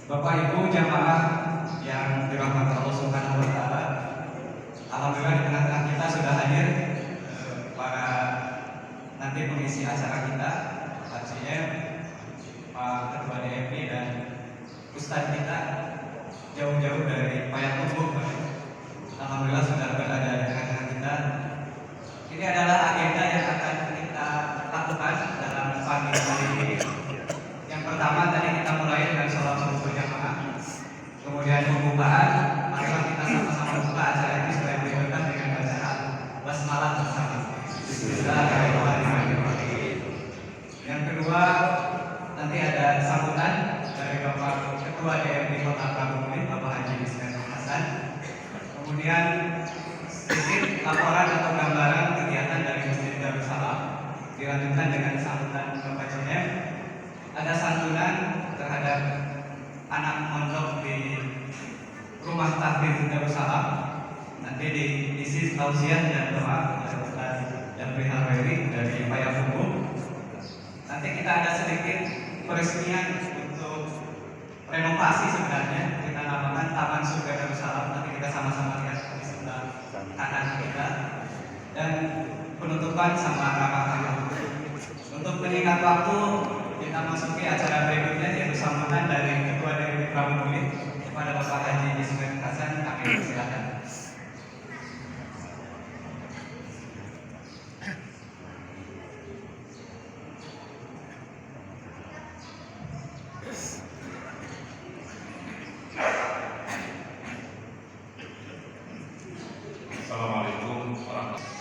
Bapak Ibu jamaah yang dirahmati Allah Subhanahu wa taala. Alhamdulillah di tengah-tengah kita sudah hadir para nanti pengisi acara kita, Pak CM, Pak Ketua DMP dan Ustadz kita jauh-jauh dari Payakumbuh. Alhamdulillah sudah berada di tengah-tengah kita. Ini adalah agenda yang akan kita lakukan dalam pagi hari ini. Yang pertama tadi kita mulai dengan sholat subuh berjamaah, kemudian pembukaan. Marilah kita sama-sama buka acara ini supaya dimulai dengan bacaan basmalah bersama. Bismillahirrahmanirrahim. Yang kedua, nanti ada sambutan dari Bapak Ketua DMP Kota Pramuka, Bapak Haji Ismail Hasan. Kemudian sedikit laporan atau gambaran kegiatan dari Masjid Darussalam, dilanjutkan dengan sambutan Bapak CM. Ada santunan terhadap anak mondok di Rumah Tahfidz Darussalam. Nanti diisi tausiah dan doa oleh Ustaz Jabri Harweri dari Payakumbuh. Nanti kita ada sedikit peresmian untuk renovasi sebenarnya. Kita namakan Taman Surga Darussalam. Nanti kita sama-sama lihat di sebelah kanan kita. Dan penutupan sama ramah-ramah. Untuk meningkat waktu, kita masuki acara berikutnya, yaitu sambutan dari Ketua DPD Pramuka kepada Bapak Haji Ismail Hasan. Kami persilakan. Assalamualaikum warahmatullahi wabarakatuh.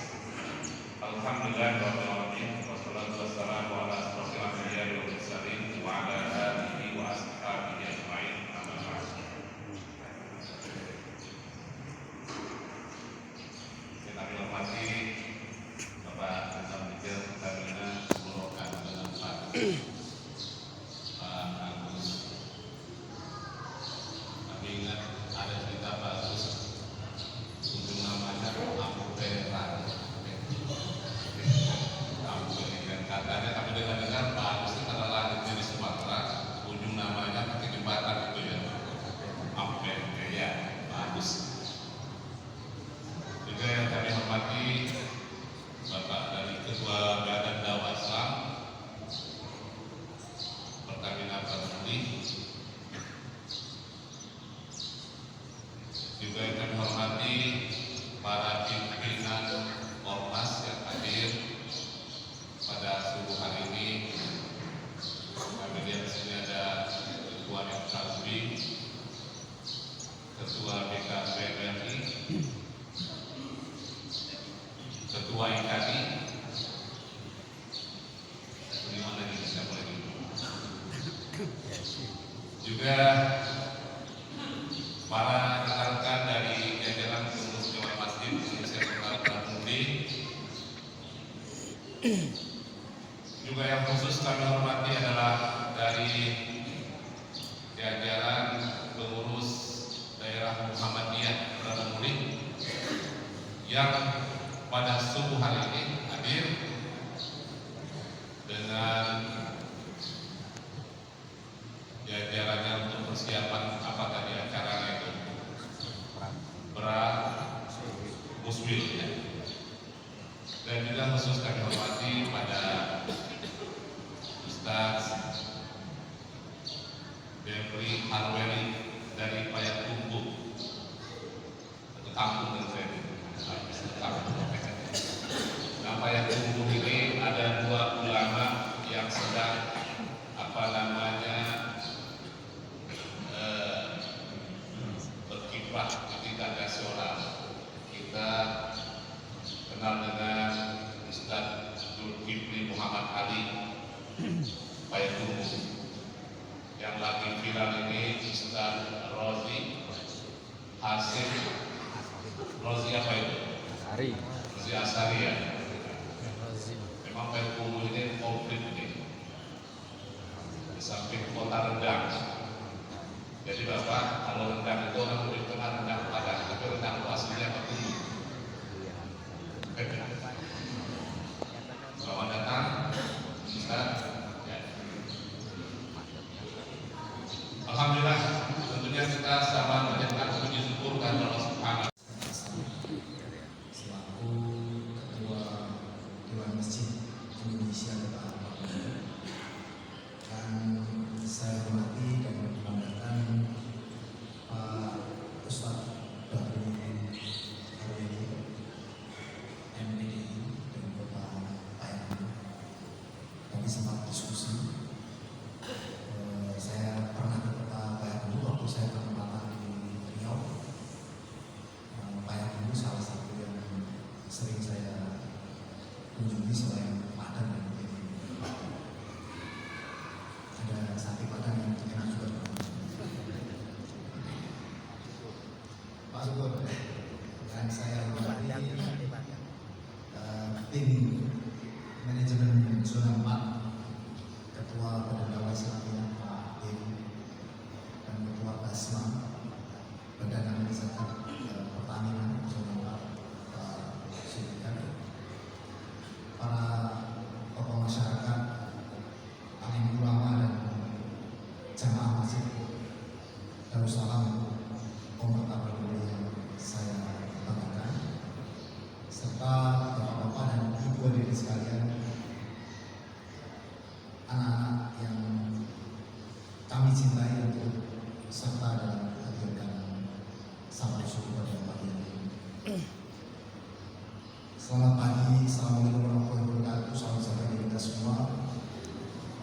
Alhamdulillahirrahmanirrahim. Wassalatu wassalamu ala asrofil anbiya'i wal mursalin wa ala alihi wa ashabihi ajma'in. Amma ba'd. Yang kami hormati Bapak Ketua Majelis Tabina Burokan dengan Pak Agus. Kami ingat ada cerita Pak Agus, ujung namanya Abu Peran. Katanya kami dengar Pak Agus itu karena lahirnya di Sumatera, ujung namanya pakai jembatan itu ya, Ampen ya, Pak Agus. Juga yang kami hormati Bapak dari Ketua Badan Dakwah Islam Pertamina Pramuka. Juga yang kami hormati para pimpinan Ormas yang hadir pada subuh hari ini. Kami lihat di sini ada Ketua FKB, Ketua BKBRI, Ketua IKADI. Di mana ini saya boleh dulu. Juga para rekan-rekan dari jajaran pengurus Dewan Masjid Indonesia Kota Pramuka. Juga yang khusus kami hormati adalah dari jajaran pengurus daerah Muhammadiyah Pramuka yang pada subuh hari ini hadir dengan jajarannya untuk persiapan apa tadi acaranya itu Musbil ya. Dan juga khusus kami hormati pada Ustaz Jabri Harweri dari Payakumbuh atau kampung dan saya nah, Payakumbuh ini ada dua ulama yang sedang berkiprah di tingkat nasional. Kita kenal dengan Ustaz Zulkifli Muhammad Ali Payakumbuh. Yang lagi viral ini Ustaz Rozi Hasim. Rozi apa itu? Rozi Asari ya. Memang Payakumbuh ini konflik ini. Di samping kota rendang. Jadi Bapak, kalau rendang itu orang lebih kenal rendang Padang, tapi rendang itu aslinya Payakumbuh. Selamat datang, Ustaz. Alhamdulillah cintai untuk serta dalam kegiatan Safari Subuh pada pagi ini. Selamat pagi, assalamualaikum warahmatullahi wabarakatuh. Salam sejahtera kita semua.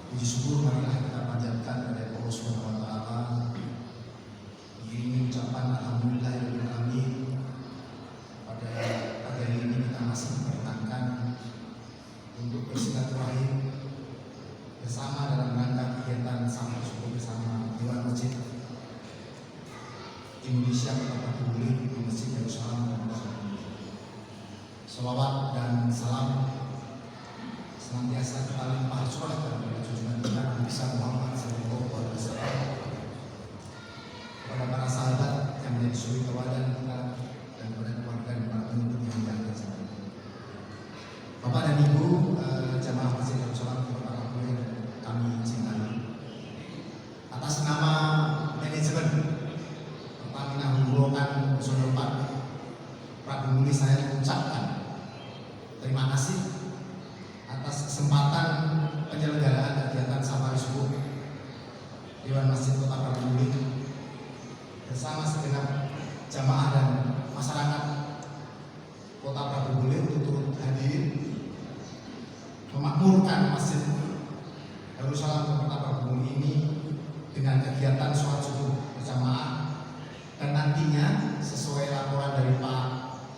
Puji syukur marilah kita panjatkan kepada Allah Subhanahu wa taala. Diiringi ucapan alhamdulillahirabbil alamin. Pada pagi hari ini kita masih diperkenankan untuk bersilaturahim bersama dalam rangka kegiatan Safari Subuh bersama Dewan Masjid Indonesia Kota Batu di Masjid Darussalam dan Salawat dan salam senantiasa kita limpah curah kepada junjungan kita Nabi Muhammad sallallahu alaihi wasallam, kepada para sahabat yang menjadi suri teladan kita dan kepada keluarga dan para penuntut yang dijaga sama. Bapak dan Ibu jamaah Masjid Darussalam Kota Batu yang kami cintai, atas nama manajemen Pertamina Hulu Solo Park Prabu Muli, saya mengucapkan terima kasih atas kesempatan penyelenggaraan kegiatan Safari Subuh Dewan Masjid Kota Prabu Muli bersama segenap jamaah dan masyarakat Kota Prabu Muli untuk turut hadir memakmurkan Masjid Darussalam Kota Prabu Muli ini dengan kegiatan sholat subuh berjamaah, dan nantinya sesuai laporan dari Pak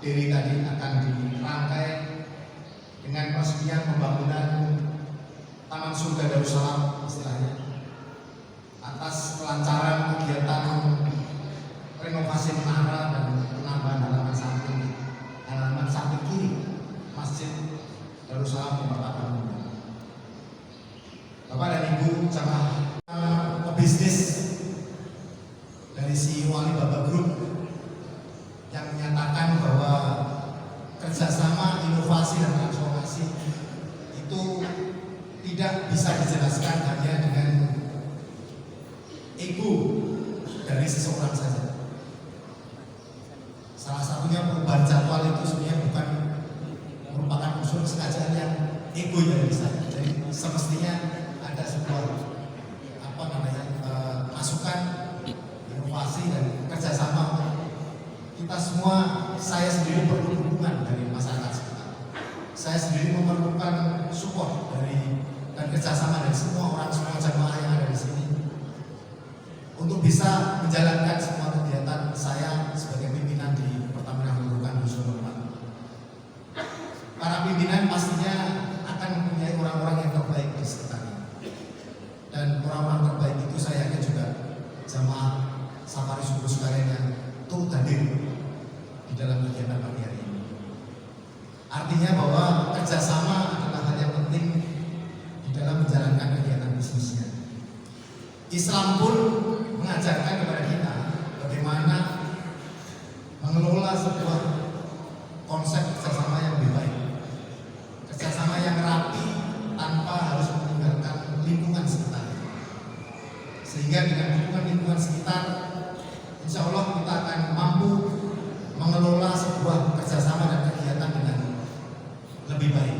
Diri tadi akan dirangkai dengan peresmian pembangunan Taman Surga Darussalam istilahnya, atas kelancaran kegiatan renovasi menara dan penambahan halaman samping kiri Masjid Darussalam Kota Prabu Muli. Bapak dan Ibu jamaah, pebisnis dari CEO Alibaba Group yang menyatakan bahwa kerjasama inovasi dan transformasi itu tidak bisa dijelaskan hanya dengan ego dari seseorang saja. Salah satunya perubahan jadwal itu sebenarnya bukan merupakan unsur kesengajaan yang ego yang bisa. Jadi semestinya ada sebuah masukan, inovasi dan kerjasama. Kita semua, saya sendiri perlu dukungan dari masyarakat sekitar. Saya sendiri memerlukan support dari dan kerjasama dari semua orang, semua jamaah yang ada di sini untuk bisa menjalankan semua kegiatan saya sebagai pimpinan di Pertamina Hulu Solo Park. Para pimpinan pastinya akan mempunyai orang-orang yang terbaik di sekitarnya, dan orang-orang terbaik itu saya yakin juga jamaah Safari Subuh sekalian yang turut hadir di dalam kegiatan pagi hari ini. Artinya bahwa kerjasama adalah hal yang penting di dalam menjalankan kegiatan bisnisnya. Islam pun mengajarkan kepada kita bagaimana mengelola sebuah konsep kerjasama yang lebih baik, kerjasama yang rapi tanpa harus meninggalkan lingkungan sekitar. Sehingga dengan lingkungan sekitar, insya Allah kita akan mampu mengelola sebuah kerjasama dan kegiatan dengan lebih baik.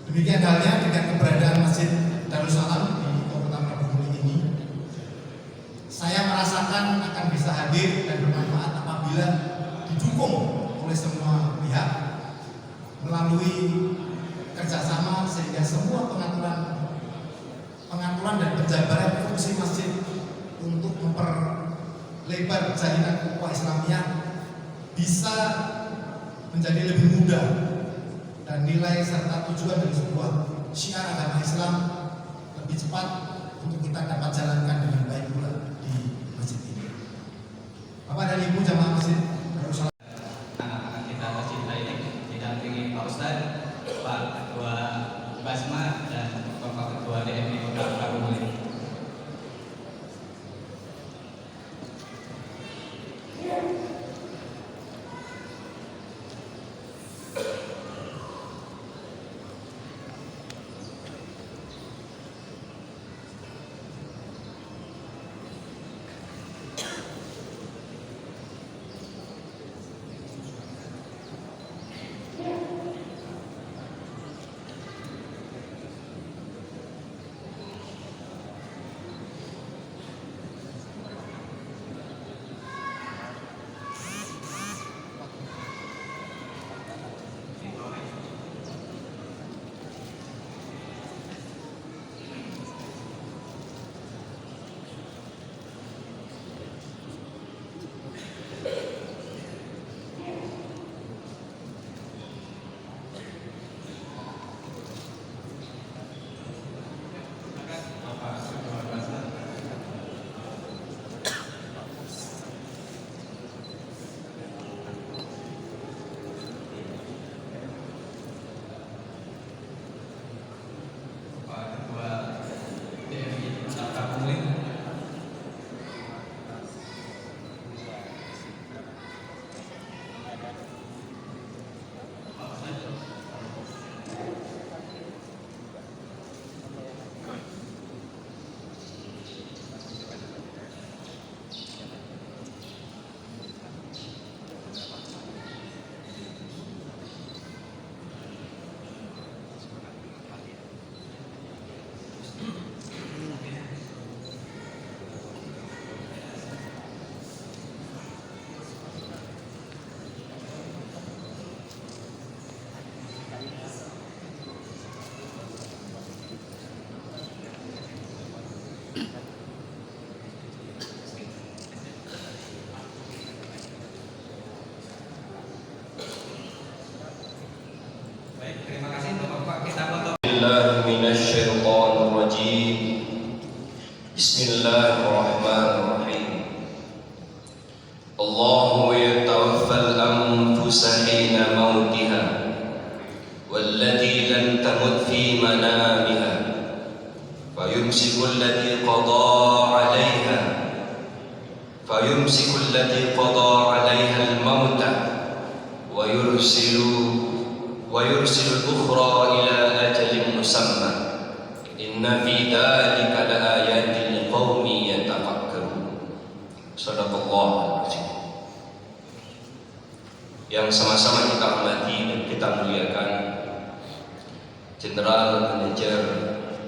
Demikian halnya dengan keberadaan Masjid Darussalam di Kota Prabu Muli ini, saya merasakan akan bisa hadir dan bermanfaat apabila didukung oleh semua pihak melalui kerjasama, sehingga semua pengaturan dan penjabaran fungsi masjid untuk memperlebar jaringan ukhuwah Islamiyah bisa menjadi lebih mudah, dan nilai serta tujuan dari sebuah syiar agama Islam lebih cepat untuk kita dapat jalankan dengan baik pula di masjid ini. Bapak dan Ibu jamaah Masjid Darussalam, anak-anak kita tercinta ini didampingi Pak Ustadz, Pak Ketua Basma dan Bapak Ketua DMI Kota Prabu Muli. بسم الله الرحمن الرحيم الله يتوفى الأنفس حين موتها والتي لم تمت في منامها فيمسك التي قضى عليها الموت ويرسل الأخرى إلى أجل مسمى إن في ذلك لآيات لقوم يتفكرون. Sadaqallahul Azim. Yang sama-sama kita hormati dan kita muliakan General Manager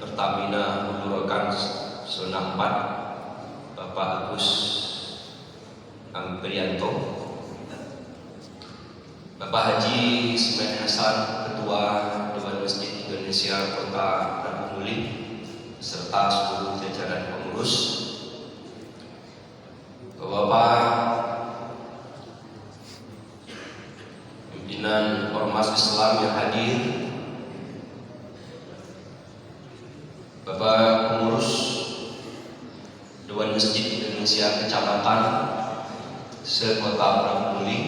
Pertamina Hulu Rokan Zona 4 Bapak Agus Amprianto, Bapak Haji Ismail Hasan, Ketua Dewan Masjid Indonesia Kota Prabu Muli, serta seluruh jajaran pengurus, Bapak pimpinan Ormas Islam yang hadir, Bapak pengurus Dewan Masjid Indonesia Kecamatan se-Kota Prabu Muli,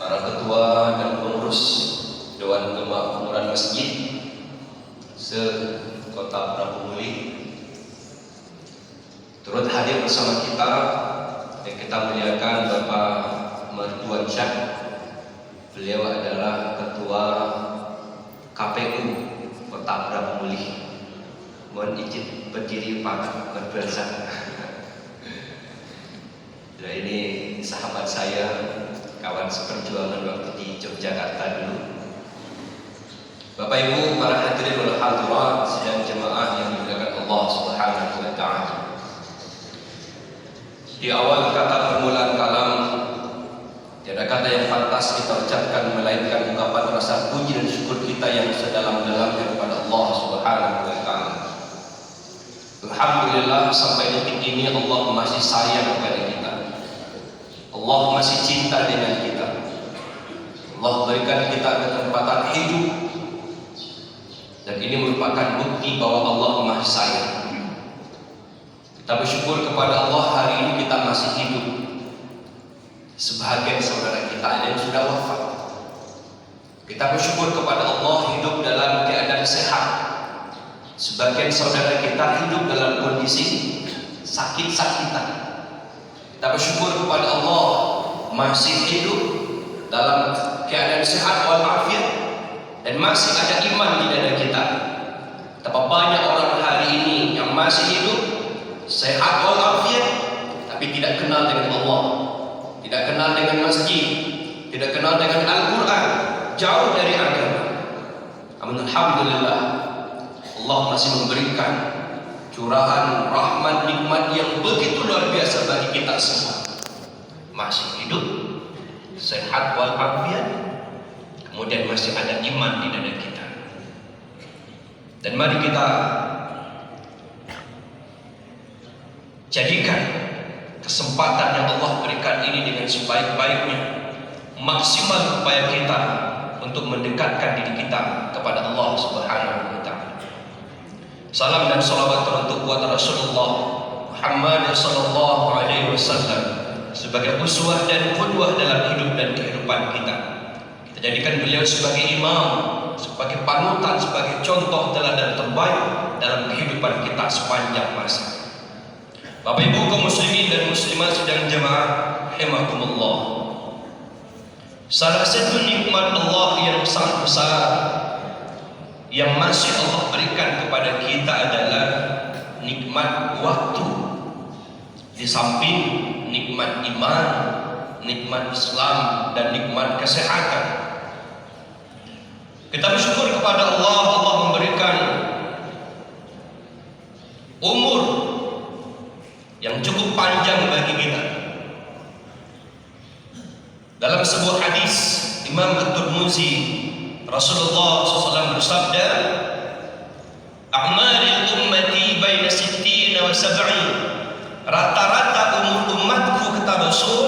para ketua dan pengurus Dewan Kemakmuran Masjid se-Kota Prabu Muli, turut hadir bersama kita yang kita muliakan Bapak Mertuan Syah. Beliau adalah Ketua KPU Kota Prabu Muli. Mohon izin berdiri Pak Mertuan Syah. Nah, ini sahabat saya, kawan seperjuangan waktu di Yogyakarta dulu. Bapak Ibu, para hadirin wal hadirat sidang jemaah yang dimuliakan Allah Subhanahu wa taala. Di awal kata permulaan kalam, tiada kata yang pantas kita ucapkan melainkan ungkapan rasa puji dan syukur kita yang sedalam-dalamnya kepada Allah Subhanahu wa taala. Alhamdulillah sampai detik ini Allah masih sayang kepada kita. Allah masih cinta dengan kita. Allah berikan kita kesempatan hidup, dan ini merupakan bukti bahwa Allah masih sayang. Kita bersyukur kepada Allah hari ini kita masih hidup. Sebahagian saudara kita ada yang sudah wafat. Kita bersyukur kepada Allah hidup dalam keadaan sehat. Sebagian saudara kita hidup dalam kondisi sakit-sakitan. Kita bersyukur kepada Allah masih hidup dalam keadaan sehat walafiat dan masih ada iman di dada kita. Betapa banyak orang hari ini yang masih hidup sehat walafiat tapi tidak kenal dengan Allah, tidak kenal dengan masjid, tidak kenal dengan Al-Quran, jauh dari agama. Namun alhamdulillah Allah masih memberikan curahan rahmat nikmat yang begitu luar biasa bagi kita semua. Masih hidup, sehat walafiat, kemudian masih ada iman di dada kita. Dan mari kita jadikan kesempatan yang Allah berikan ini dengan sebaik-baiknya, maksimal upaya kita untuk mendekatkan diri kita kepada Allah Subhanahu wa taala. Salam dan salawat teruntuk buat Rasulullah Muhammad sallallahu alaihi wasallam sebagai uswah dan qudwah dalam hidup dan kehidupan kita. Kita jadikan beliau sebagai imam, sebagai panutan, sebagai contoh teladan terbaik dalam kehidupan kita sepanjang masa. Bapak Ibu kaum muslimin dan muslimat sidang jemaah rahimakumullah. Salah satu nikmat Allah yang sangat besar yang masih Allah berikan kepada kita adalah nikmat waktu. Di samping nikmat iman, nikmat Islam, dan nikmat kesehatan, kita bersyukur kepada Allah. Allah memberikan umur yang cukup panjang bagi kita. Dalam sebuah hadis Imam At-Tirmidzi, Rasulullah SAW bersabda, "A'malil ummati baina 60 wa 70." Rata-rata umur umatku, kata Rasul,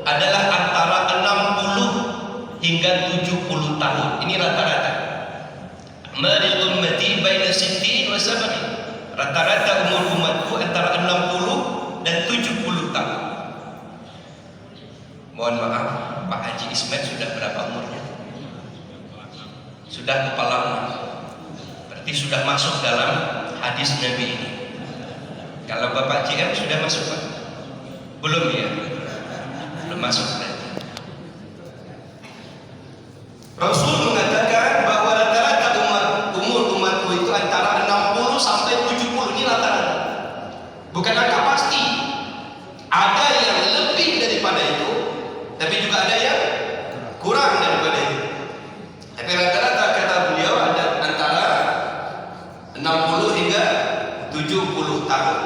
adalah antara 60 hingga 70 tahun. Ini rata-rata. "A'malil ummati baina baina sittin wa sab'in. Rata-rata umur umatku antara 60 dan 70 tahun. Mohon maaf, Pak Haji Ismet sudah berapa umurnya? Sudah kepala umat. Berarti sudah masuk dalam hadis Nabi ini. Kalau Bapak JM sudah masuk Pak? Belum ya? Belum masuk berarti. Rasul mengatakan bahwa rata-rata umur umatku itu antara 60 sampai 70. Ini rata-rata. Bukan angka pasti. Ada yang lebih daripada itu, tapi juga ada yang kurang daripada itu. Tapi rata-rata kata beliau ada antara 60 hingga 70 tahun.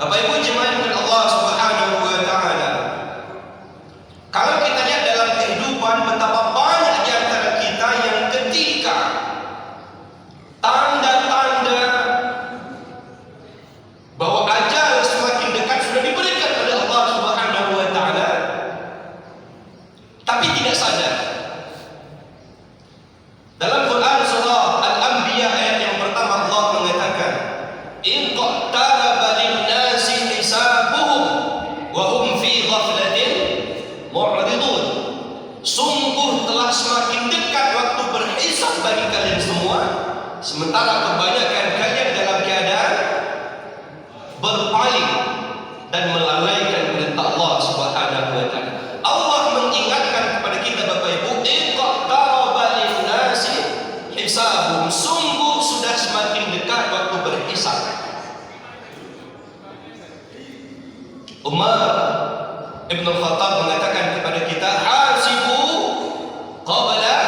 Bapak Ibu jemaah dengan Allah Subhanahu wa taala. Kalau kita lihat dalam kehidupan betapa banyak di antara kita yang ketika tanda-tanda bahwa ajal semakin dekat sudah diberikan oleh Allah Subhanahu wa taala, tapi tidak sadar. Dalam Quran surah Al-Anbiya ayat yang pertama Allah mengatakan, "In qattaraba lin-nasi hisabuhum wa hum fi ghaflatin mu'ridun." Sungguh telah semakin dekat waktu berhisab bagi kalian semua, sementara kebanyakan kalian dalam keadaan berpaling dan melalaikan perintah Allah Subhanahu wa taala. Allah mengingatkan kepada kita Bapak Ibu, iqtaraba lin-nasi hisabun. Sungguh sudah semakin dekat waktu berhisab. Umar Ibn Khattab mengatakan kepada kita, hasibu qabla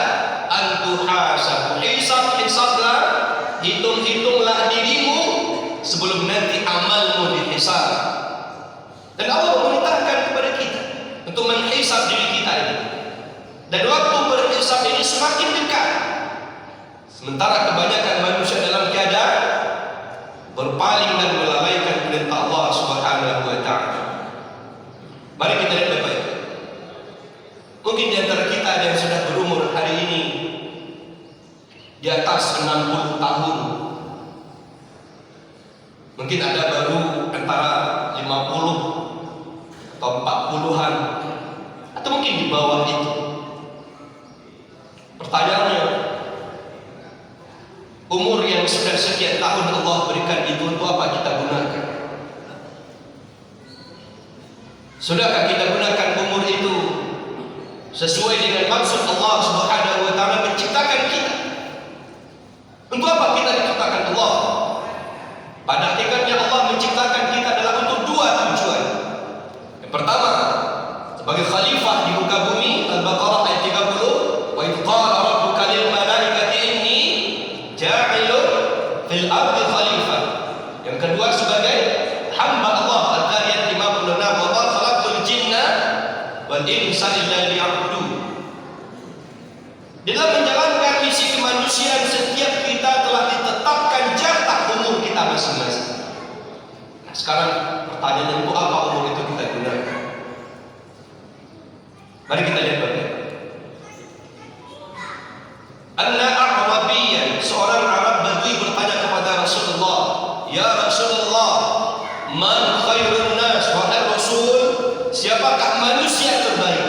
an tuhasabu. Hisablah, hitung-hitunglah dirimu sebelum nanti amalmu dihisab. Dan Allah memerintahkan kepada kita untuk menghisab diri kita ini. Dan waktu berhisab ini semakin dekat. Sementara kebanyakan manusia dalam keadaan berpaling dan melalaikan perintah Allah Subhanahu wa taala. Mari kita lihat baik-baik. Mungkin di antara kita ada yang sudah berumur hari ini di atas 60 tahun. Mungkin ada baru antara 50 atau 40-an, atau mungkin di bawah itu. Pertanyaannya, umur yang sudah sekian tahun Allah berikan itu untuk apa kita gunakan? Sudahkah kita gunakan umur itu sesuai dengan maksud Allah Subhanahu wa taala menciptakan kita? Untuk apa kita diciptakan Allah? Pada hakikatnya Allah menciptakan kita adalah untuk dua tujuan. Yang pertama, sebagai khalifah di muka bumi, Al-Baqarah ayat 30, wa idh qala rabbuka lil malaikati inni ja'ilun fil ardi khalifah. Yang kedua sebagai hamba Allah, Al-Zariyat 56, wa ma khalaqtul jinna wal insa illa liya'budun. Dalam menjalankan misi kemanusiaan, setiap kita telah ditetapkan jatah umur kita masing-masing. Nah, sekarang pertanyaannya, untuk apa umur itu kita gunakan? Mari kita lihat baik. Anna A'rabiyyan, seorang Arab Badui bertanya kepada Rasulullah, "Ya Rasulullah, man khairun nas?" Wahai Rasul, siapakah manusia terbaik?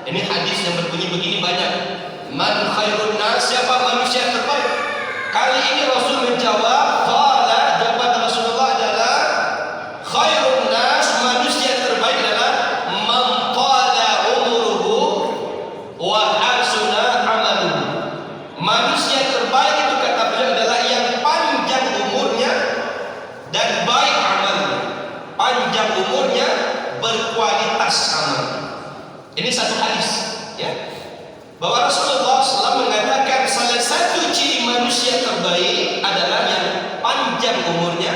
Ini hadis yang berbunyi begini banyak. Man khairun nas, siapa manusia terbaik? Kali ini Rasul menjawab, qala, jawaban Rasulullah adalah khairun nas, manusia terbaik adalah man qala umruhu wa hasuna amaluhu. Manusia terbaik itu kata beliau adalah yang panjang umurnya dan baik amalnya. Panjang umurnya, berkualitas amalnya. Ini satu hadis, ya, bahwa Rasulullah SAW mengatakan salah satu ciri manusia terbaik adalah yang panjang umurnya,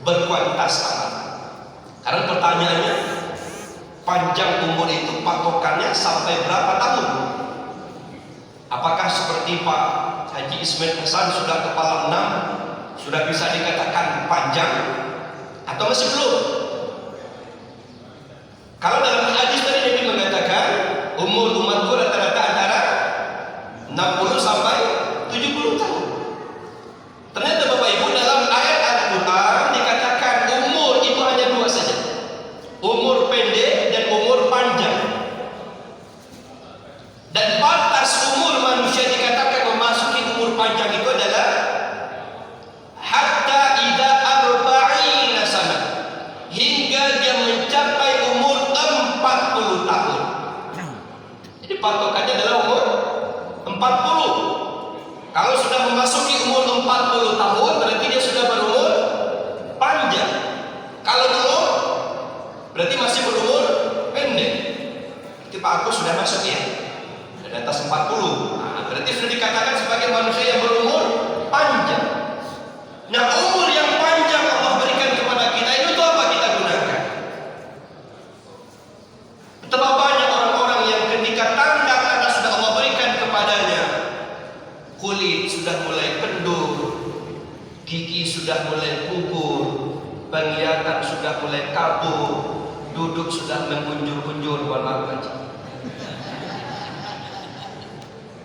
berkualitas amal. Karena pertanyaannya, panjang umur itu patokannya sampai berapa tahun? Apakah seperti Pak Haji Ismet Hasan sudah kepala 6, sudah bisa dikatakan panjang, atau masih belum? Kalau dalam hadis tadi Nabi mengatakan umur umatku rata-rata antara 60 sampai 70 tahun. aku sudah masuk ya, di atas 40. Nah, berarti sudah dikatakan sebagai manusia yang berumur panjang. Nah, umur yang panjang Allah berikan kepada kita itu tuh apa kita gunakan? Betapa banyak orang-orang yang ketika tanda-tanda sudah Allah berikan kepadanya, kulit sudah mulai kendur, gigi sudah mulai pupur, penglihatan sudah mulai kabur, duduk sudah mengunjur-unjur,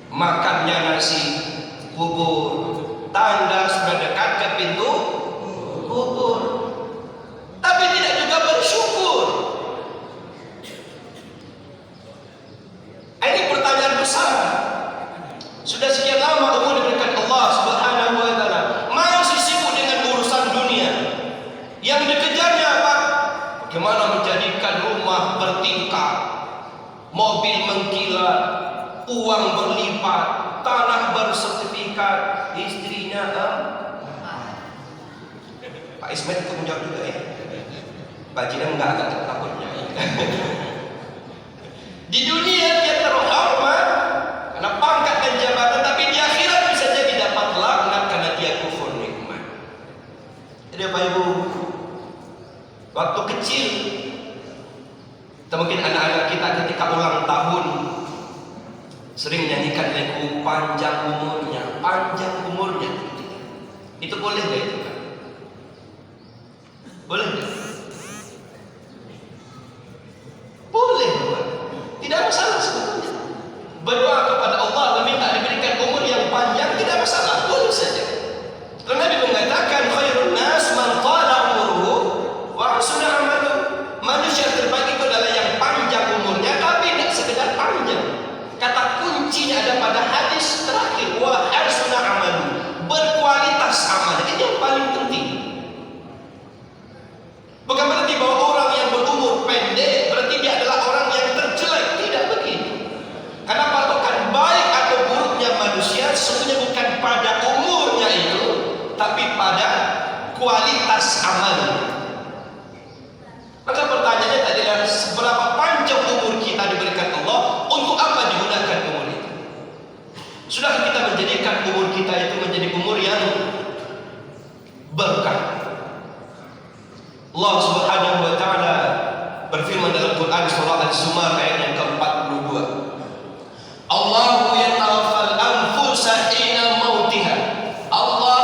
makannya nasi bubur, tanda sudah dekat ke pintu kubur, tapi tidak juga bersyukur. Ini pertanyaan besar. Sudah sekian lama umur diberikan Allah Subhanahu wa taala, masih sibuk dengan urusan dunia. Yang dikejarnya apa? Bagaimana menjadikan rumah bertingkat, mobil mengkilat, uang berlipat, tanah bersertifikat, istrinya Pak Ismail itu menjawab juga ya. Pak Jinan enggak agak takutnya. Di dunia dia terhormat karena pangkat dan jabatan, tapi di akhirat bisa jadi dapat laknat karena dia kufur nikmat. Jadi Bapak Ibu, waktu kecil, atau mungkin anak-anak kita ketika ulang tahun sering menyanyikan lagu panjang umurnya, panjang umurnya. Itu boleh nggak itu? Boleh nggak? Boleh, tidak masalah sebetulnya. Berdoa kepada Allah meminta diberikan umur yang panjang tidak masalah, boleh saja. Karena Nabi mengatakan khairun nas man tala umuruhu wa hasuna amaluhu. Manusia terbaik itu adalah yang panjang umurnya, tapi tidak sekedar panjang. Kata kuncinya ada pada hadis terakhir, wa hasuna amaluhu, berkualitas amalnya. Ini yang paling penting. Bukan berarti bahwa orang yang berumur pendek berarti dia adalah orang yang terjelek, tidak begitu. Karena patokan baik atau buruknya manusia sebenarnya bukan pada umurnya itu, tapi pada kualitas amalnya. Maka pertanyaannya tadi adalah seberapa panjang umur kita diberikan Allah, untuk apa digunakan umur itu? Sudah kita menjadikan umur kita itu menjadi umur yang berkah. Allah Subhanahu wa taala berfirman dalam Quran surah Al-Zumar ayat yang ke-42. Allahu yatawaffal anfusa hina mautiha. Allah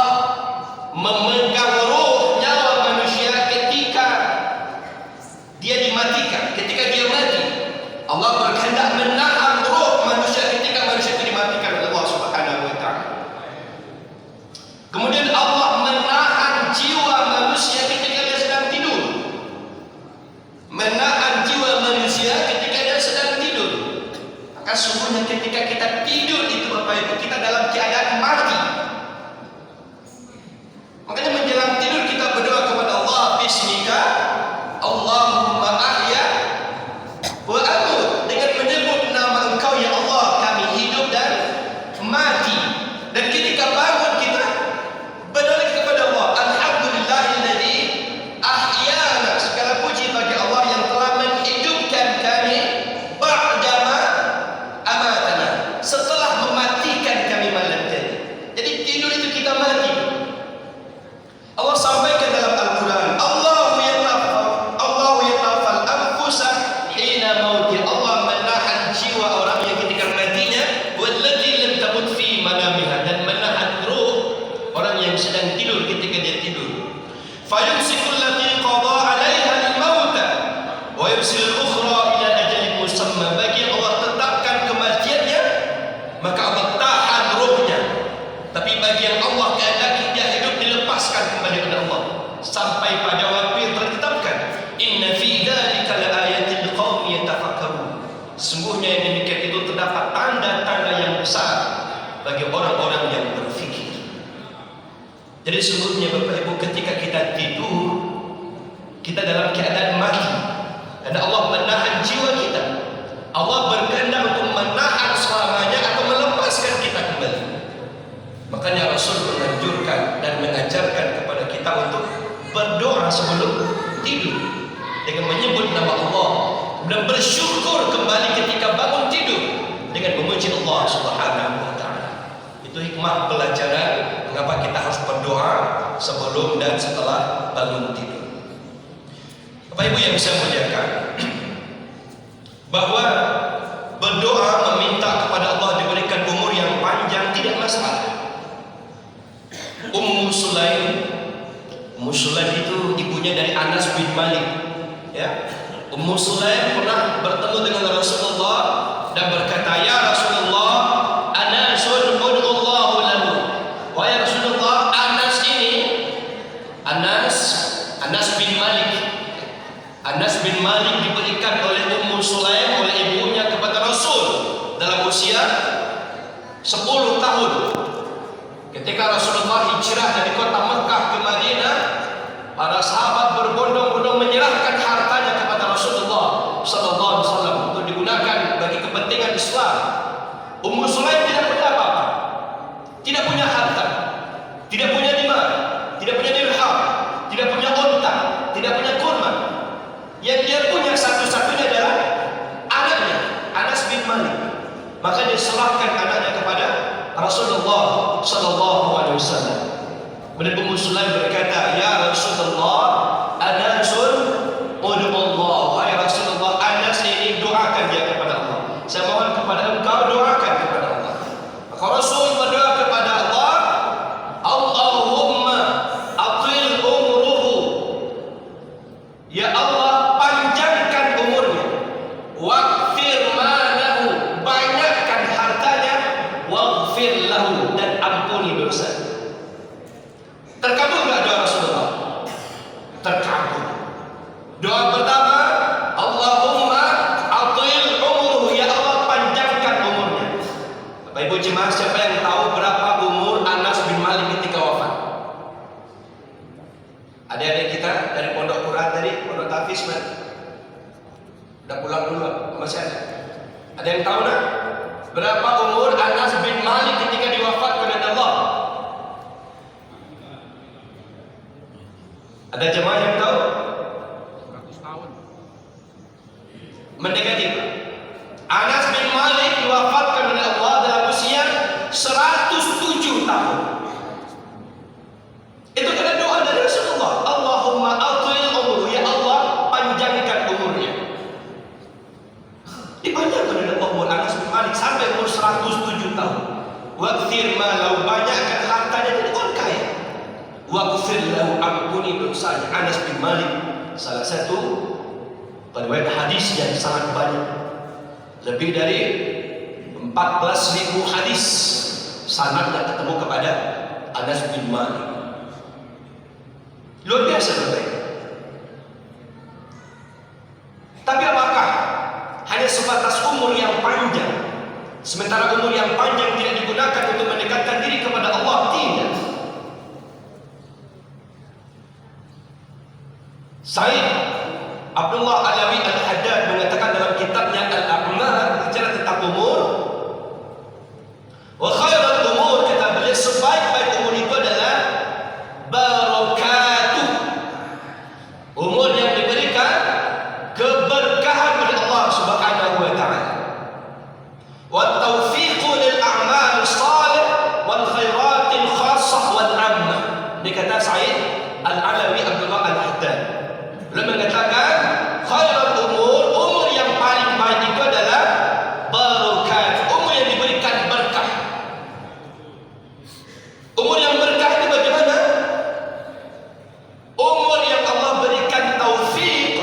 memegang roh nyawa manusia ketika dia dimatikan, ketika dia mati. Allah berkehendak menahan roh manusia ketika manusia itu dimatikan oleh Allah Subhanahu wa taala. Kemudian Allah menahan jiwa manusia ketika dia sedang tidur. Menahan jiwa manusia ketika dia sedang tidur. Maka sungguhnya ketika kita tidur itu Bapak Ibu, kita dalam keadaan mati. Makanya menjelang tidur kita berdoa kepada Allah, bismika Allahumma ahya wa amut, dengan menyebut nama Engkau ya Allah kami hidup dan mati. Dan ketika bangun kita berdoa kepada Allah, alhamdulillahilladzi ahyana, segala puji bagi Allah yang telah menghidupkan kami ba'dama amatana, setelah mematikan kami malam tadi. Jadi tidur itu kita mati. Allah sampaikan dalam Al-Quran, Allahu yatawaffal anfusa hina mauti. Allah menahan jiwa orang yang ketika matinya, wallati lam tamut fi manamiha, dan menahan roh orang yang sedang tidur ketika dia tidur. Fayumsikul lati qada 'alaiha al-mauta wa yursil al-ukhra ila ajalin musamma. Bagi Allah tetapkan kematiannya, maka Allah tahan rohnya. Tapi bagi yang Allah kehendaki dia hidup, dilepaskan kembali kepada Allah sampai pada waktu yang tertetapkan. Inna fi dzalika laayatin liqaumin yatafakkarun. Sungguhnya yang demikian itu terdapat tanda-tanda yang besar bagi orang-orang yang berfikir. Jadi sungguhnya Bapak Ibu, ketika kita tidur, kita dalam keadaan mati, dan Allah menahan jiwa kita. Allah berkehendak untuk menahan selamanya atau melepaskan kita kembali. Makanya Rasul menganjurkan dan mengajarkan kepada kita untuk berdoa sebelum tidur dengan menyebut nama Allah, dan bersyukur kembali ketika bangun tidur dengan memuji Allah Subhanahu wa taala. Itu hikmah pelajaran mengapa kita harus berdoa sebelum dan setelah bangun tidur. Bapak Ibu yang saya muliakan, bahwa berdoa meminta kepada Allah diberikan umur yang panjang tidak masalah. Ummu Sulaim itu ibunya dari Anas bin Malik, ya. Ummu Sulaim pernah bertemu dengan Rasulullah dan berkata, "Ya Rasulullah, Anasun ud'ullahu lahu." Wahai Rasulullah, Anas bin Malik diberikan oleh Ummu Sulaim, oleh ibunya, kepada Rasul dalam usia 10 tahun. Ketika Rasulullah hijrah dari kota Mekah ke Madinah, para sahabat berbondong-bondong menyerahkan hartanya kepada Rasulullah sallallahu alaihi wasallam untuk digunakan bagi kepentingan Islam. Ummu Sulaim tidak punya apa-apa, tidak punya harta, tidak punya dimar, tidak punya dirham, tidak punya unta, tidak punya kurma. Yang dia punya satu-satunya adalah anaknya, Anas bin Malik. Maka dia serahkan anaknya kepada Rasulullah sallallahu alaihi wasallam. Kemudian Ummu Sulaim berkata, "Ya Rasulullah, Anasun ud'ullah." Wahai Rasulullah, Anas ini doakan dia kepada Allah. Saya mohon kepada engkau, doakan kepada Allah. Maka Rasul berdoa kepada Allah, "Allahumma atil umruhu." Ya Allah, panjangkan umurnya. Waghfir malahu, banyakkan hartanya. Waghfir lahu, dan ampuni dosa. Terkabul enggak doa Rasulullah? Terkabul. Doa pertama, Allahumma atil umruhu, ya Allah panjangkan umurnya. Bapak Ibu jemaah, siapa yang tahu berapa umur Anas bin Malik ketika wafat? Adik-adik kita dari Pondok Quran tadi, Pondok Tafis, udah pulang dulu, masih ada? Ada yang tahu nak? Berapa umur Anas bin Malik ketika diwafatkan oleh Allah? Ada jemaah yang tahu? 100 tahun. Mendekati. Anas bin Malik diwafatkan oleh Allah dalam usia 107 tahun. Itu karena doa dari Rasulullah. Allahumma atil umruhu, ya Allah panjangkan umurnya. Dipanjangkan oleh Allah umur Anas bin Malik sampai umur 107 tahun. Waghfir malahu, banyakkan hartanya, jadi orang kaya. Waghfir lahu, ampuni dosanya. Anas bin Malik salah satu periwayat hadis yang sangat banyak, lebih dari 14.000 hadis sanadnya ketemu kepada Anas bin Malik. Luar biasa baik. Tapi apakah hanya sebatas umur yang panjang, sementara umur yang panjang tidak digunakan untuk mendekatkan diri kepada Allah? Tidak. Said Abdullah Alawi Al-Haddad mengatakan dalam kitabnya Al-A'mar, bicara tentang umur, wa khairul umur, kata beliau, sebaik-baik umur itu adalah barakatuh, umur yang diberikan keberkahan oleh Allah Subhanahu wa taala, wa taufiqu lil a'mal salih wal khairatil khassah wal ammah. Dikata Said Al-Alawi Abdullah Al-Haddad, beliau mengatakan khairul umur yang paling baik itu adalah barakat, umur yang diberikan berkah. Umur yang berkah itu bagaimana? Umur yang Allah berikan taufiq,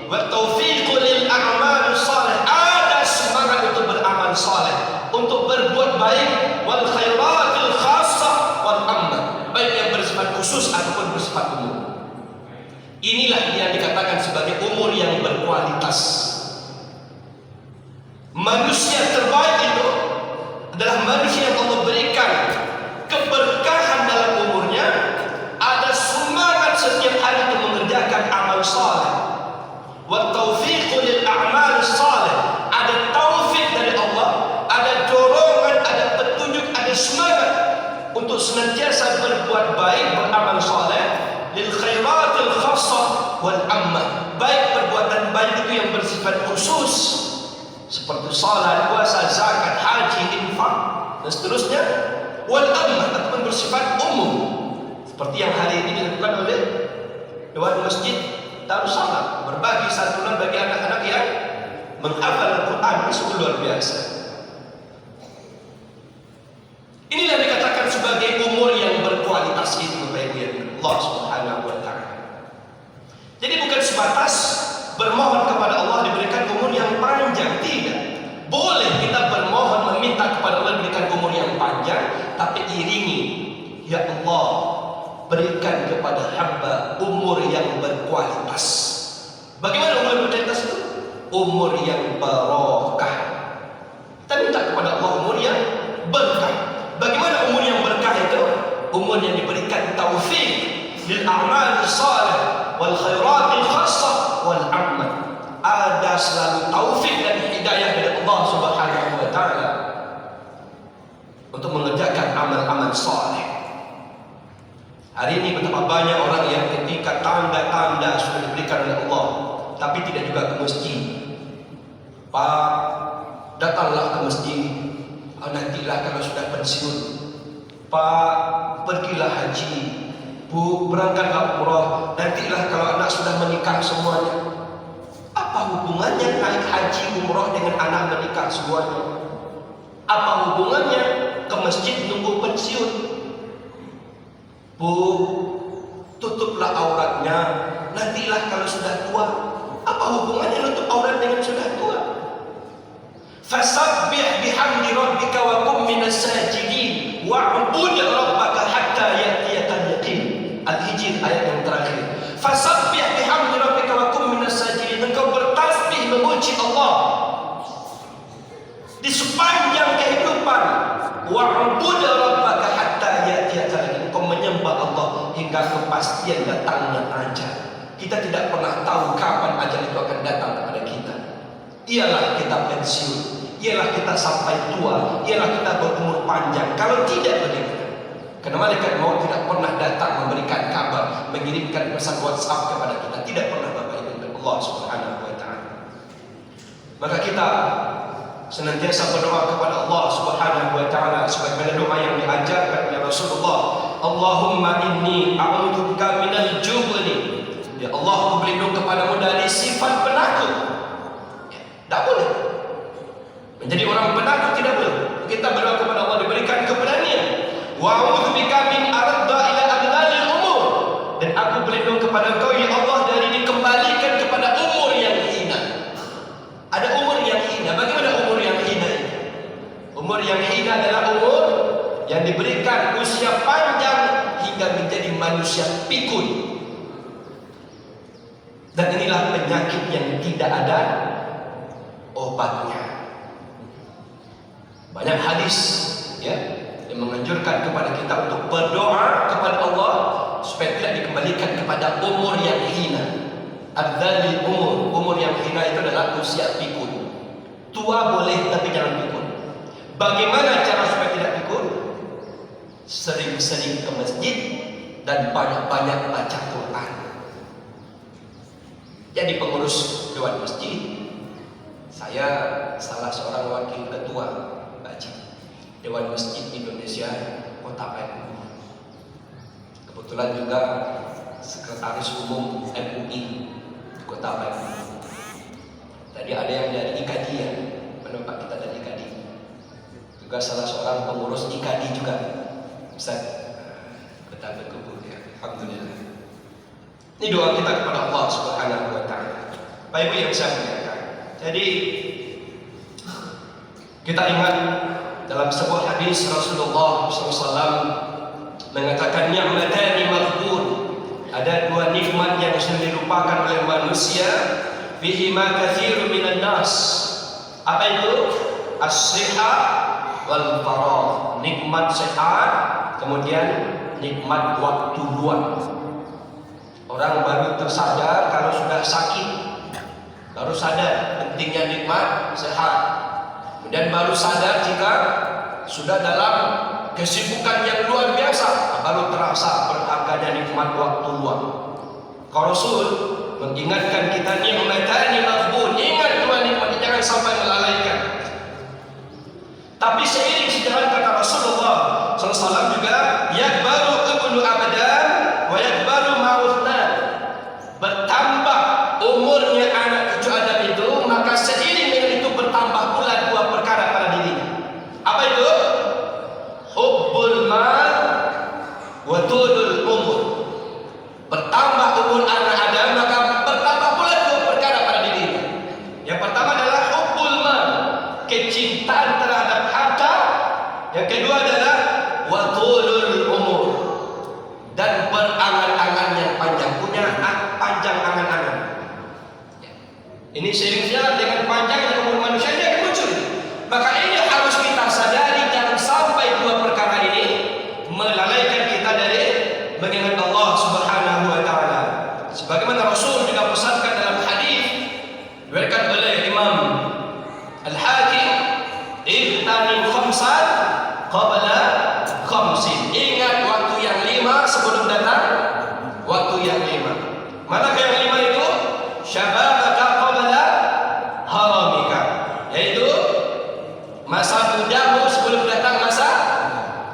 wa taufiqu lil a'mal salih, ada semangat untuk beramal saleh, untuk berbuat baik, wal khairatil khassah wal ammah, baik yang bersifat khusus ataupun bersifat umum. Inilah yang dikatakan sebagai umur yang berkualitas. Manusia terbaik itu adalah manusia yang Allah berikan keberkahan dalam umurnya, ada semangat setiap hari untuk mengerjakan amal saleh. Wa taufiqu lil a'mal salih, ada taufik dari Allah, ada dorongan, ada petunjuk, ada semangat untuk senantiasa berbuat baik, beramal saleh, lil khairatil khassah wal ammah, baik perbuatan baik itu yang bersifat bersifat khusus seperti salat, puasa, zakat, haji, infak dan seterusnya. Wal ammah ataupun bersifat umum seperti yang hari ini dilakukan oleh Dewan Masjid Darussalam, berbagi santunan bagi anak-anak yang menghafal Al-Quran. Ini sungguh luar biasa. Inilah dikatakan sebagai umur yang berkualitas itu, Bapak Ibu yang Allah Subhanahu wa Ta'ala. Jadi bukan sebatas bermohon kepada Allah diberikan umur yang panjang, tidak. Boleh kita bermohon meminta kepada Allah diberikan umur yang panjang, tapi iringi, ya Allah, berikan kepada hamba umur yang berkualitas. Bagaimana umur yang berkualitas itu? Umur yang barokah. Kita minta kepada Allah umur yang berkah. Bagaimana umur yang berkah itu? Umur yang diberikan taufik lil a'mal salih wal khairatil khassah wal ammah. Ada selalu taufik dan hidayah dari Allah Subhanahu wa Ta'ala untuk mengerjakan amal-amal saleh. Hari ini betapa banyak orang yang ketika tanda-tanda sudah diberikan oleh Allah, tapi tidak juga ke masjid. Pak, datanglah ke masjid. Nantilah kalau sudah pensiun. Pak, pergilah haji. Bu, berangkatlah umrah. Nantilah kalau anak sudah menikah semuanya. Apa hubungannya naik haji umrah dengan anak menikah semuanya? Apa hubungannya ke masjid nunggu pensiun? Bu, tutuplah auratnya. Nantilah kalau sudah tua. Apa hubungannya nutup aurat dengan sudah tua? Fasabbih bihamdi rabbika wa kum minas sajidin wa'bud rabbaka hatta ya'tiyakal yaqin. Al-Hijr ayat yang terakhir. Fasabbih bihamdi rabbika wa kum minas sajidin. Engkau bertasbih memuji Allah di sepanjang kehidupan. Wa'bud rabbaka hatta ya'tiyakal yaqin. Engkau menyembah Allah hingga kepastian datangnya ajal. Kita tidak pernah tahu kapan ajal itu akan datang kepada kita. Ialah kita pensiun, ialah kita sampai tua, ialah kita berumur panjang. Kalau tidak bagaimana? Karena malaikat maut tidak pernah datang memberikan kabar, mengirimkan pesan WhatsApp kepada kita. Tidak pernah, Bapak Ibu dari Allah Subhanahu wa Ta'ala. Maka kita senantiasa berdoa kepada Allah Subhanahu wa Ta'ala sebagaimana doa yang diajarkan oleh Rasulullah. Allahumma inni a'udzubika minal jubni. Ya Allah, aku berlindung kepadamu dari sifat penakut. Tidak boleh menjadi orang penakut, tidak boleh. Kita berdoa kepada Allah diberikan keberanian. Wa a'udzubika min arda ila adlalil umur. Dan aku berlindung kepada Engkau ya Allah dari dikembalikan kepada umur yang hina. Ada umur yang hina. Bagaimana umur yang hina itu? Umur yang hina adalah umur yang diberikan usia panjang hingga menjadi manusia pikun. Dan inilah penyakit yang tidak ada obatnya. Banyak hadis ya yang menganjurkan kepada kita untuk berdoa kepada Allah supaya tidak dikembalikan kepada umur yang hina. Adzalil umur yang hina itu adalah usia pikun. Tua boleh tapi jangan pikun. Bagaimana cara supaya tidak pikun? Sering-sering ke masjid dan banyak-banyak baca Quran. Jadi pengurus Dewan Masjid, saya salah seorang wakil ketua Dewan Masjid Indonesia Kota Payakumbuh. Kebetulan juga Sekretaris Umum MUI Kota Payakumbuh. Tadi ada yang dari IKADI ya, menempat kita dari IKADI. Juga salah seorang pengurus IKADI juga, Ustaz Kota Payakumbuh ya. Alhamdulillah. Ini doa kita kepada Allah Subhanahu wa Ta'ala. Bapak Ibu yang saya muliakan. Jadi kita ingat dalam sebuah hadis Rasulullah SAW mengatakan ni'matani maghbun. Ada dua nikmat yang sering dilupakan oleh manusia. Fihima katsirun minan nas. Apa itu? As-sihah wal faragh. Nikmat sehat, kemudian nikmat waktu luang. Orang baru tersadar kalau sudah sakit, baru sadar pentingnya nikmat sehat. Kemudian baru sadar jika sudah dalam kesibukan yang luar biasa, baru terasa berharganya nikmat waktu luang. Kalau Rasul mengingatkan kita nikmatani maghbun. Ingat dua nikmat, jangan sampai melalaikan. Tapi seiring sejalan kata Rasulullah SAW juga, yakbaru ibnu abdan wa yakbaru ma'uthnan. Bertambah umurnya anak cucu Adam itu, maka seiring dengan itu bertambah pula dua perkara pada dirinya. Apa itu? Hubbul mal wa tulul umur. Bertambah umur anak Adam, maka bertambah pula dua perkara pada dirinya. Yang pertama adalah hubbul mal, kecintaan terhadap harta. Yang kedua adalah wa tulul umur, dan berangan-angan yang panjang, punya panjang angan-angan. Ini seiring jalan dengan panjangnya umur manusia ini akan muncul. Maka ini harus kita sadari, jangan sampai dua perkara ini melalaikan kita dari mengingat Allah Subhanahu wa taala. Sebagaimana Rasul juga pesankan dalam hadis diriwayatkan oleh Imam Al-Hakim, "Ihtanim khamsan qabla khamsin." Ingat waktu yang 5 sebelum datang waktu yang 5. Manakah yang 5 itu? Syababaka qabla haramika, yaitu masa mudamu sebelum datang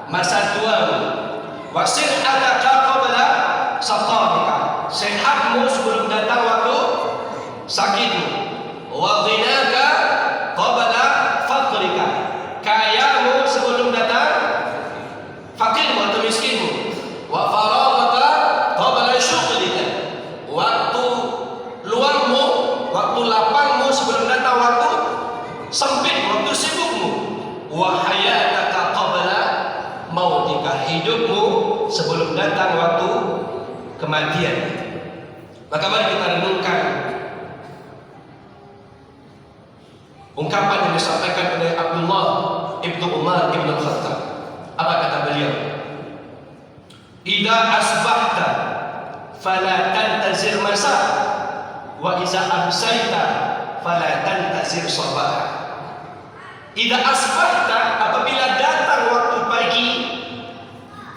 masa tuamu. Wasihhataka qabla saqamika, sehatmu sebelum datang waktu sakitmu. Wa ghinaka qabla faqrika, kayamu sebelum datang fakirmu atau miskinmu. Wa faraghaka qabla syughlika, waktu luangmu, waktu lapangmu sebelum datang waktu sempit, waktu sibukmu. Wa hayataka qabla mautika, hidupmu sebelum datang waktu kematian. Maka mari kita renungkan ungkapan yang disampaikan oleh Abdullah ibnu Umar ibnu Khattab. Apa kata beliau? Idza asbahta fala tantazir masa, wa idza amsayta fala tantazir sabah. Idza asbahta, apabila datang waktu pagi,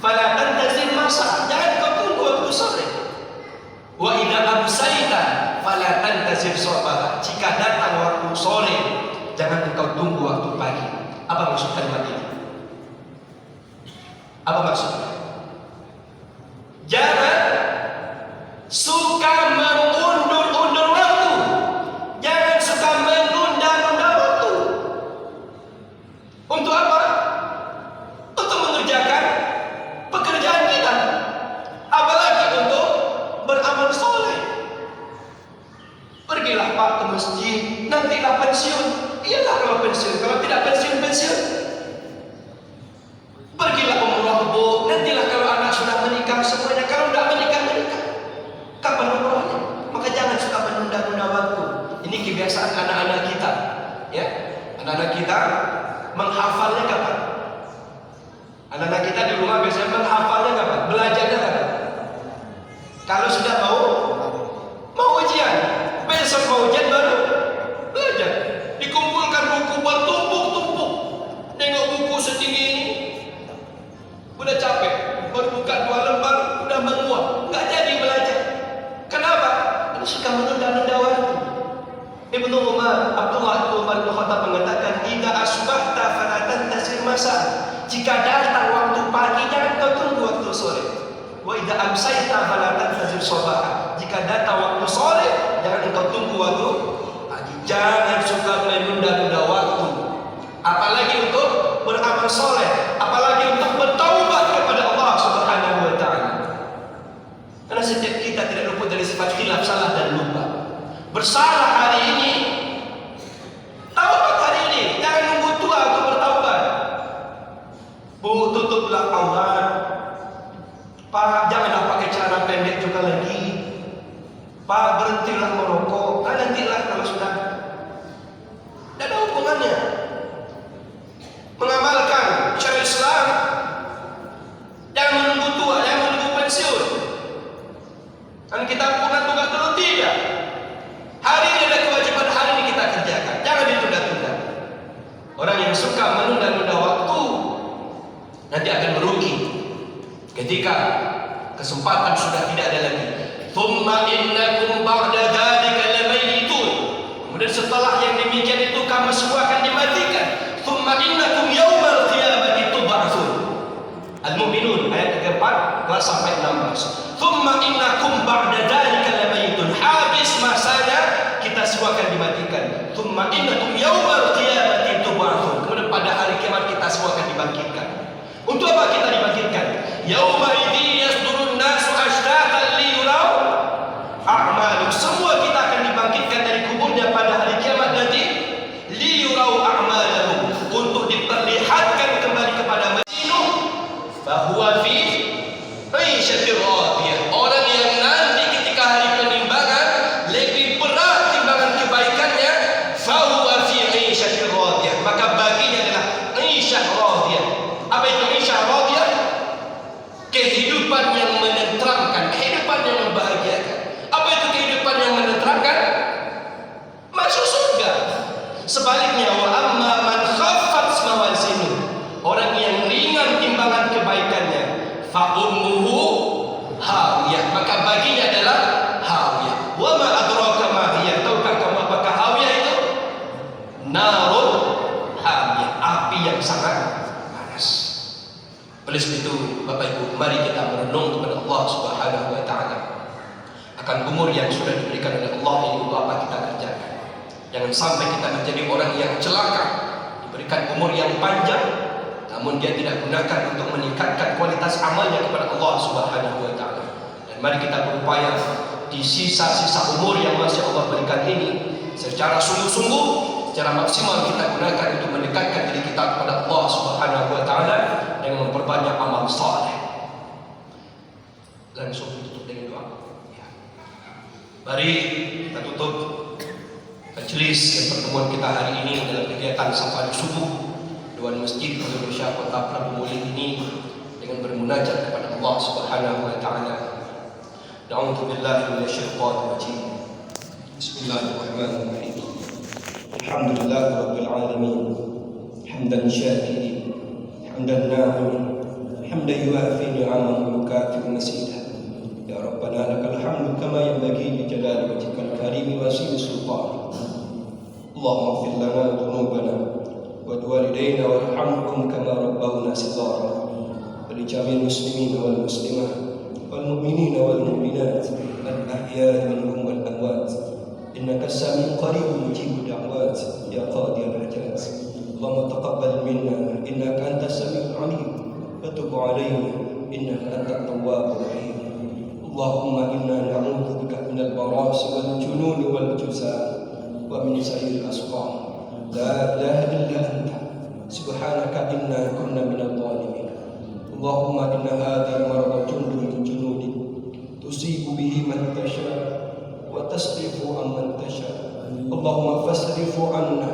fala tantazir masa, jangan kau tunggu waktu sore. Wa idza amsayta fala tantazir sabah, jika datang waktu sore, jangan engkau tunggu waktu pagi. Apa maksud kalimat ini? Apa maksudnya? Jangan suka mengundur-undur waktu. Jangan suka menunda-nunda waktu. Untuk apa? Untuk mengerjakan pekerjaan kita. Apalagi untuk beramal soleh. Pergilah Pak ke masjid, nantilah pensiun. Iyalah kalau pensiun, kalau tidak pensiun. Pergilah umrah Bu, nantilah kalau anak sudah menikah semuanya. Kalau tidak menikah. Kapan umrahnya? Maka jangan suka menunda-nunda waktu. Ini kebiasaan anak-anak kita, ya. Anak-anak kita menghafalnya kapan? Anak-anak kita di rumah biasanya menghafalnya kapan? Belajarnya kapan? Kalau sudah mau ujian, besok mau ujian baru belajar. Dikumpulkan buku bertumpuk-tumpuk. Nengok buku setinggi ini, udah capek. Baru buka 2 lembar, udah menguap. Nggak jadi belajar. Kenapa? Ini suka menunda-nunda waktu. Ibnu Umar, Abdullah ibnu Umar bin Khattab mengatakan, "Idza asbahta fala tantazir masa." Jika datang waktu pagi, jangan kau tunggu waktu sore. Wa idza amsayta fala tantazir sabah. Jika datang waktu sore, jangan engkau tunggu waktu pagi. Jangan suka menunda-nunda waktu. Apalagi untuk beramal soleh, apalagi untuk bertaubat kepada Allah Subhanahu wa taala. Karena setiap kita tidak luput dari sifat khilaf, salah dan lupa. Bersalah hari ini, taubat hari ini. Jangan nunggu tua untuk bertaubat. Bu, tutuplah aurat. Pak, janganlah pakai celana pendek juga lagi. Pak, berhentilah merokok. Nantilah kalau sudah. Tidak ada hubungannya. Mengamalkan syariat Islam, jangan menunggu tua, jangan menunggu pensiun. Dan kita punya tugas dulu, tidak. Hari ini ada kewajiban, hari ini kita kerjakan. Jangan ditunda-tunda. Orang yang suka menunda-nunda waktu nanti akan merugi ketika kesempatan sudah tidak ada lagi. Thumma innakum ba'da dzalika lamayitun. Kemudian setelah yang demikian itu kamu semua akan dimatikan. Thumma innakum yaumal qiyamati tub'atsun. Al-Mu'minun ayat 34 sampai 16. Thumma innakum ba'da dzalika lamayitun. Habis masanya kita semua akan dimatikan. Thumma innakum yaumal qiyamati tub'atsun. Kemudian pada hari kiamat kita semua akan dibangkitkan. Untuk apa kita dibangkitkan? Yauma idzi yasdurun nasu ashtatan liyuraw a'malum. Semua kita akan dibangkitkan dari kuburnya pada hari kiamat nanti, liyuraw a'malahum, untuk diperlihatkan kembali kepada manusia bahwa fi 'ishatir radiyah. Orang yang nanti ketika hari penimbangan lebih berat timbangan kebaikannya, fahuwa fi 'ishatir radiyah, maka baginya adalah 'ishah radiyah. Apa itu 'ishah radiyah? Kehidupan yang menenteramkan, kehidupan yang membahagiakan. Apa itu kehidupan yang menenteramkan? Masuk surga. Sebaliknya, wa amma man khaffat mawazinuh, orang yang ringan timbangan kebaikannya, fa ummuhu hawiyah, maka baginya adalah hawiyah. Wa ma adraka ma hiya, tahukah kamu apakah hawiyah itu? Narun hawiyah, api yang sangat panas. Oleh sebab itu, Bapak Ibu, mari kita merenung kepada Allah Subhanahu wa taala akan umur yang sudah diberikan oleh Allah ini untuk apa kita kerjakan. Jangan sampai kita menjadi orang yang celaka, diberikan umur yang panjang namun dia tidak gunakan untuk meningkatkan kualitas amalnya kepada Allah Subhanahu wa taala. Dan mari kita berupaya di sisa-sisa umur yang masih Allah berikan ini secara sungguh-sungguh, secara maksimal kita gunakan untuk mendekatkan diri kita kepada Allah Subhanahu wa taala dengan memperbanyak amal saleh. Langsung tutup dengan doa. Ya. Mari kita tutup majelis dan pertemuan kita hari ini dalam kegiatan safari subuh Dewan Masjid Indonesia Kota Prabu Muli ini dengan bermunajat kepada Allah Subhanahu wa taala. A'udzubillahi minasyaitonir rajim. Bismillahirrahmanirrahim. Alhamdulillahirabbil alamin. Hamdan syakirin, hamdan na'imin, hamdan yuafi ni'amahu wa yukafi masidah. Ya Rabbana lakal hamdu kama yanbaghi li jalali wajhikal karim wa simi sultan. Allahumma ighfir lana dhunubana wa liwalidayna warhamhum kama rabbawna shighara. Wa li jami'il muslimin wal muslimat wal mu'minin wal mu'minat al ahya'i minhum wal amwat. Innaka as-sami'u qaribun mujibud da'wat ya qadiyal hajat. Allahumma taqabbal minna innaka antas sami'ul 'alim wa tub 'alaina innaka antat tawwabur rahim. Allahumma inna na'udzu bika minal barasi wal jununi wal juzam wa min sa'iril asqam. La ilaha illa anta subhanaka inna kunna minadh dhalimin. Allahumma inna hadha marada jundun min junudik tusibu bihi man tasha wa tasrifu amman tasha. Allahumma fasrifu anna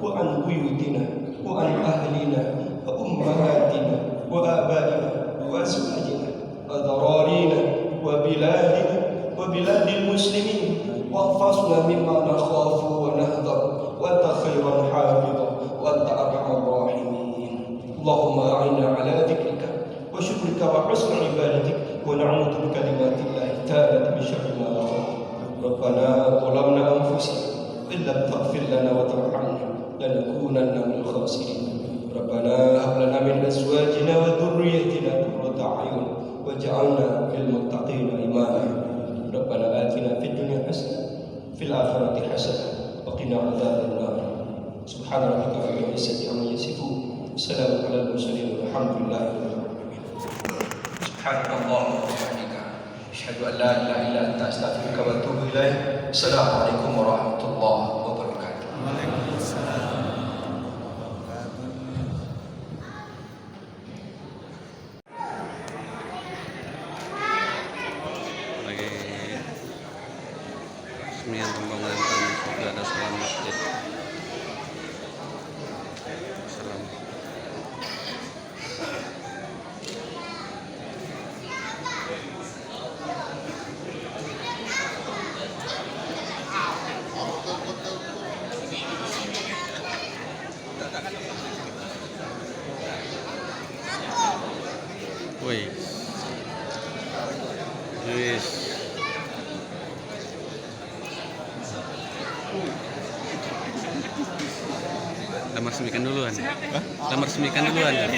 wa an buyutina wa an ahlina wa ummahatina wa abaina wa azwajina wa dhararina wa biladina wa biladil muslimin واحفظنا مما نخاف ونحذر وانت خير حافظ وانت ارحم الراحمين. اللهم اعنا على ذكرك وشكرك وحسن عبادتك ونعوذ بكلمات الله التامة من شر ما نخاف. ربنا ظلمنا انفسنا ان لم تغفر لنا وترحمنا لنكونن من الخاسرين. ربنا هب لنا من ازواجنا وذريتنا قرة اعين واجعلنا للمتقين اماما. ربنا آتنا في الدنيا حسنة في الآخرة حسنة وقنا عذاب النار. سبحان ربك رب العزة عما يصفون وسلام على المرسلين والحمد لله رب العالمين. سبحانك اللهم وبحمدك أشهد أن لا إله إلا أنت أستغفرك وأتوب إليك. السلام عليكم ورحمة الله وبركاته. Peresmian pembangunan Taman Surga dan Salam Masjid. Salam. Wih. resmikan duluan. Kita meresmikan duluan. Kan?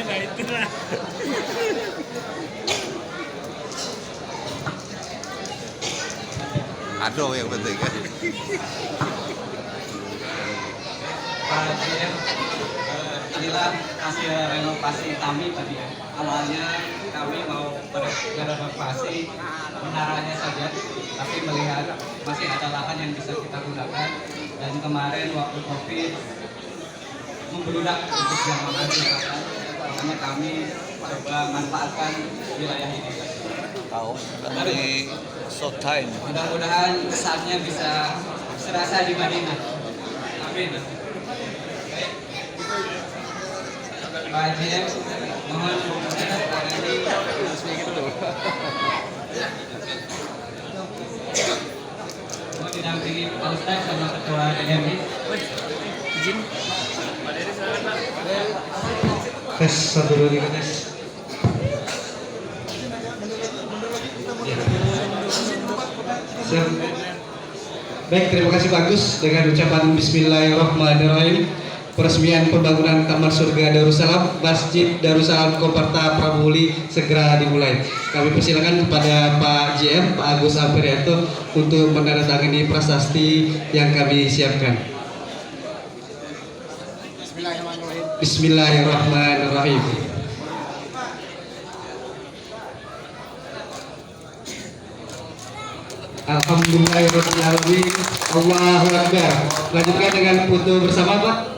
Aduh yang penting kan. Pak GM, inilah hasil renovasi kami tadi ya. Awalnya kami mau merenovasi menaranya saja, tapi melihat masih ada lahan yang bisa kita gunakan. Dan kemarin waktu COVID membludak untuk jamaah silakan, makanya kami coba manfaatkan wilayah ini. Dari short time. Mudah-mudahan kesannya bisa serasa di Madinah. Amin. Pak GM, mohon tangani mohon didampingi Pak Ustaz sama Ketua DMI. Tes 1 2 3 tes. Siap. Baik, terima kasih Pak Agus dengan ucapan Bismillahirrahmanirrahim. Peresmian pembangunan Kamar Surga Darussalam, Masjid Darussalam Koperta Pramuli segera dimulai. Kami persilakan kepada Pak GM, Pak Agus Alferianto untuk menandatangani prasasti yang kami siapkan. Bismillahirrahmanirrahim. Alhamdulillahirrahmanirrahim. Allahu Akbar. Lanjutkan dengan foto bersama Pak.